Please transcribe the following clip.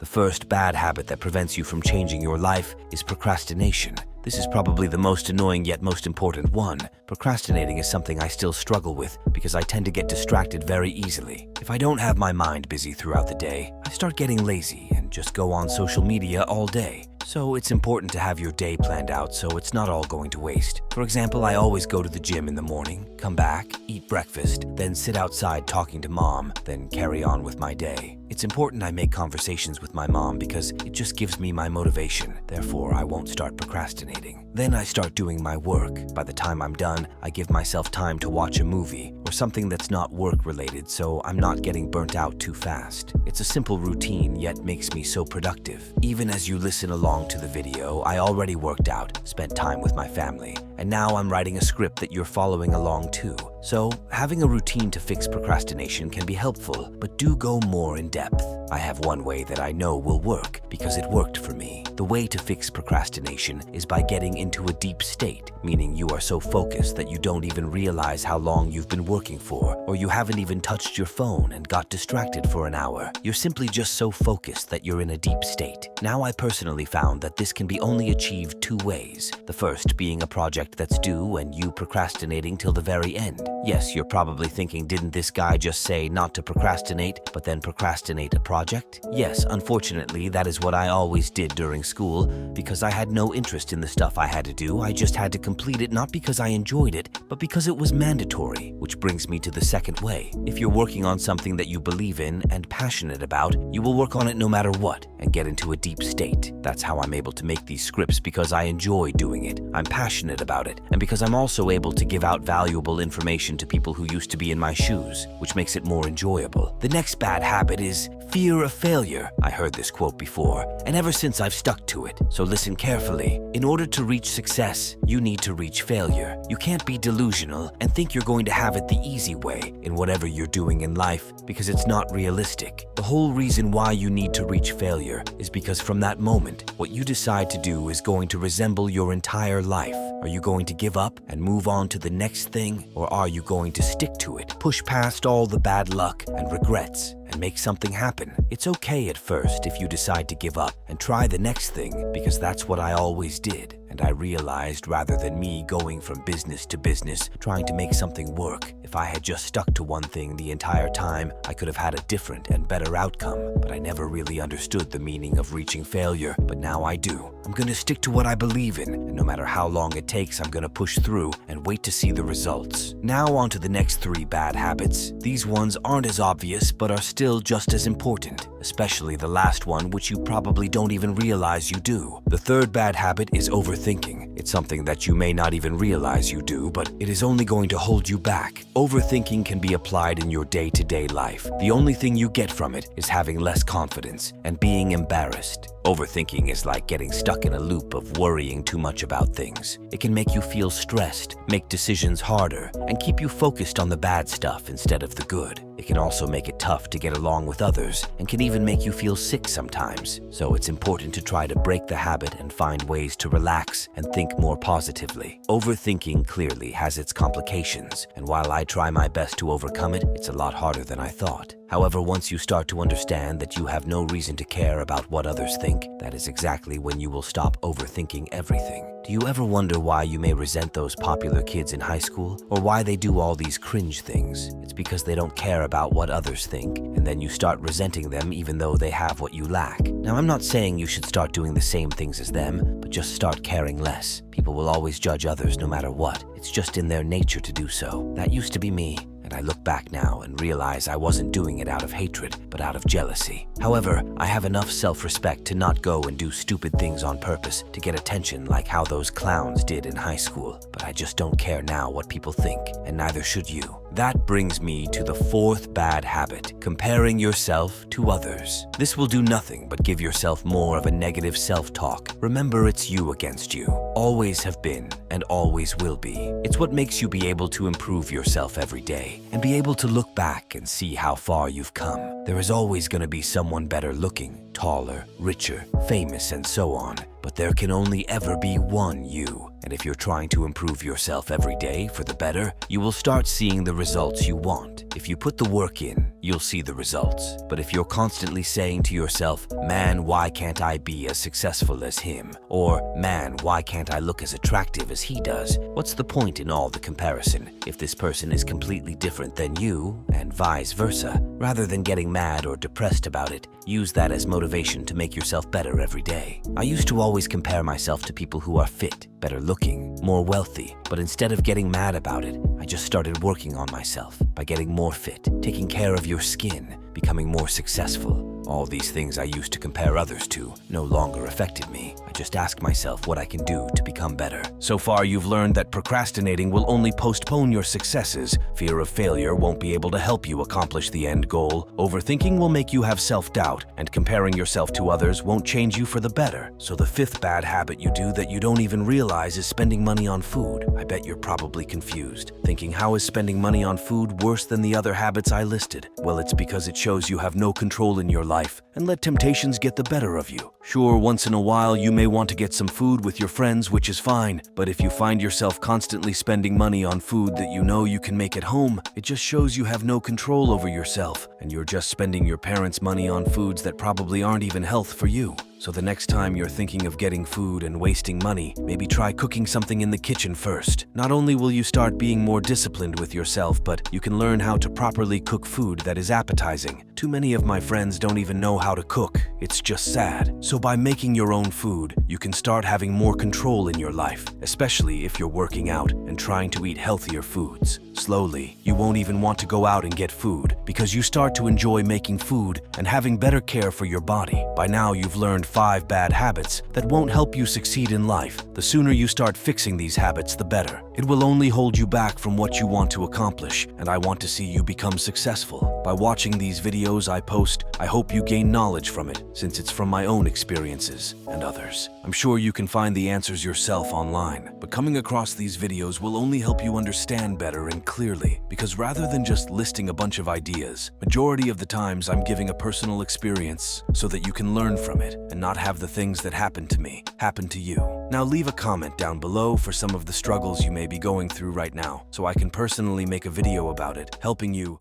The first bad habit that prevents you from changing your life is procrastination. This is probably the most annoying yet most important one. Procrastinating is something I still struggle with because I tend to get distracted very easily. If I don't have my mind busy throughout the day, I start getting lazy and just go on social media all day. So it's important to have your day planned out so it's not all going to waste. For example, I always go to the gym in the morning, come back, eat breakfast, then sit outside talking to mom, then carry on with my day. It's important I make conversations with my mom because it just gives me my motivation. Therefore, I won't start procrastinating. Then I start doing my work. By the time I'm done, I give myself time to watch a movie or something that's not work-related so I'm not getting burnt out too fast. It's a simple routine yet makes me so productive. Even as you listen along to the video, I already worked out, spent time with my family, and now I'm writing a script that you're following along too. So, having a routine to fix procrastination can be helpful, but do go more in depth. I have one way that I know will work because it worked for me. The way to fix procrastination is by getting into a deep state, meaning you are so focused that you don't even realize how long you've been working for, or you haven't even touched your phone and got distracted for an hour. You're simply just so focused that you're in a deep state. Now, I personally found that this can be only achieved two ways. The first being a project that's due and you procrastinating till the very end. Yes, you're probably thinking, didn't this guy just say not to procrastinate, but then procrastinate a project? Yes, unfortunately, that is what I always did during school because I had no interest in the stuff I had to do. I just had to complete it not because I enjoyed it, but because it was mandatory. Which brings me to the second way. If you're working on something that you believe in and passionate about, you will work on it no matter what and get into a deep state. That's how I'm able to make these scripts, because I enjoy doing it, I'm passionate about it, and because I'm also able to give out valuable information to people who used to be in my shoes, which makes it more enjoyable. The next bad habit is fear of failure. I heard this quote before, and ever since I've stuck to it. So listen carefully. In order to reach success, you need to reach failure. You can't be delusional and think you're going to have it the easy way in whatever you're doing in life, because it's not realistic. The whole reason why you need to reach failure is because from that moment, what you decide to do is going to resemble your entire life. Are you going to give up and move on to the next thing, or are you going to stick to it, push past all the bad luck and regrets, and make something happen? It's okay at first if you decide to give up and try the next thing, because that's what I always did. And I realized rather than me going from business to business, trying to make something work, if I had just stuck to one thing the entire time, I could have had a different and better outcome. But I never really understood the meaning of reaching failure, but now I do. I'm gonna stick to what I believe in, and no matter how long it takes, I'm gonna push through and wait to see the results. Now on to the next three bad habits. These ones aren't as obvious, but are still just as important, especially the last one, which you probably don't even realize you do. The third bad habit is overthinking. It's something that you may not even realize you do, but it is only going to hold you back. Overthinking can be applied in your day-to-day life. The only thing you get from it is having less confidence and being embarrassed. Overthinking is like getting stuck in a loop of worrying too much about things. It can make you feel stressed, make decisions harder, and keep you focused on the bad stuff instead of the good. It can also make it tough to get along with others and can even make you feel sick sometimes. So it's important to try to break the habit and find ways to relax and think more positively. Overthinking clearly has its complications, and while I try my best to overcome it, it's a lot harder than I thought. However, once you start to understand that you have no reason to care about what others think, that is exactly when you will stop overthinking everything. Do you ever wonder why you may resent those popular kids in high school, or why they do all these cringe things? It's because they don't care about what others think, and then you start resenting them even though they have what you lack. Now, I'm not saying you should start doing the same things as them, but just start caring less. People will always judge others no matter what. It's just in their nature to do so. That used to be me. And I look back now and realize I wasn't doing it out of hatred, but out of jealousy. However, I have enough self-respect to not go and do stupid things on purpose to get attention like how those clowns did in high school. But I just don't care now what people think, and neither should you. That brings me to the fourth bad habit, comparing yourself to others. This will do nothing but give yourself more of a negative self-talk. Remember, it's you against you. Always have been, and always will be. It's what makes you be able to improve yourself every day, and be able to look back and see how far you've come. There is always going to be someone better looking, taller, richer, famous, and so on. But there can only ever be one you. And if you're trying to improve yourself every day for the better, you will start seeing the results you want. If you put the work in, you'll see the results. But if you're constantly saying to yourself, man, why can't I be as successful as him? Or, man, why can't I look as attractive as he does? What's the point in all the comparison if this person is completely different than you, and vice versa? Rather than getting mad or depressed about it, use that as motivation to make yourself better every day. I used to always compare myself to people who are fit, better looking, more wealthy, but instead of getting mad about it, I just started working on myself by getting more fit, taking care of your skin, becoming more successful. All these things I used to compare others to no longer affected me. I just ask myself what I can do to become better. So far, you've learned that procrastinating will only postpone your successes. Fear of failure won't be able to help you accomplish the end goal. Overthinking will make you have self-doubt, and comparing yourself to others won't change you for the better. So the fifth bad habit you do that you don't even realize is spending money on food. I bet you're probably confused, thinking, how is spending money on food worse than the other habits I listed? Well, it's because it shows you have no control in your life and let temptations get the better of you. Sure, once in a while you may want to get some food with your friends, which is fine, but if you find yourself constantly spending money on food that you know you can make at home, it just shows you have no control over yourself, and you're just spending your parents' money on foods that probably aren't even health for you. So the next time you're thinking of getting food and wasting money, maybe try cooking something in the kitchen first. Not only will you start being more disciplined with yourself, but you can learn how to properly cook food that is appetizing. Too many of my friends don't even know how to cook. It's just sad. So by making your own food, you can start having more control in your life, especially if you're working out and trying to eat healthier foods. Slowly, you won't even want to go out and get food because you start to enjoy making food and having better care for your body. By now, you've learned 5 bad habits that won't help you succeed in life. The sooner you start fixing these habits, the better. It will only hold you back from what you want to accomplish, and I want to see you become successful. By watching these videos I post, I hope you gain knowledge from it, since it's from my own experiences and others. I'm sure you can find the answers yourself online, but coming across these videos will only help you understand better and clearly, because rather than just listing a bunch of ideas, majority of the times I'm giving a personal experience so that you can learn from it and not have the things that happened to me happen to you. Now leave a comment down below for some of the struggles you may be going through right now, so I can personally make a video about it, helping you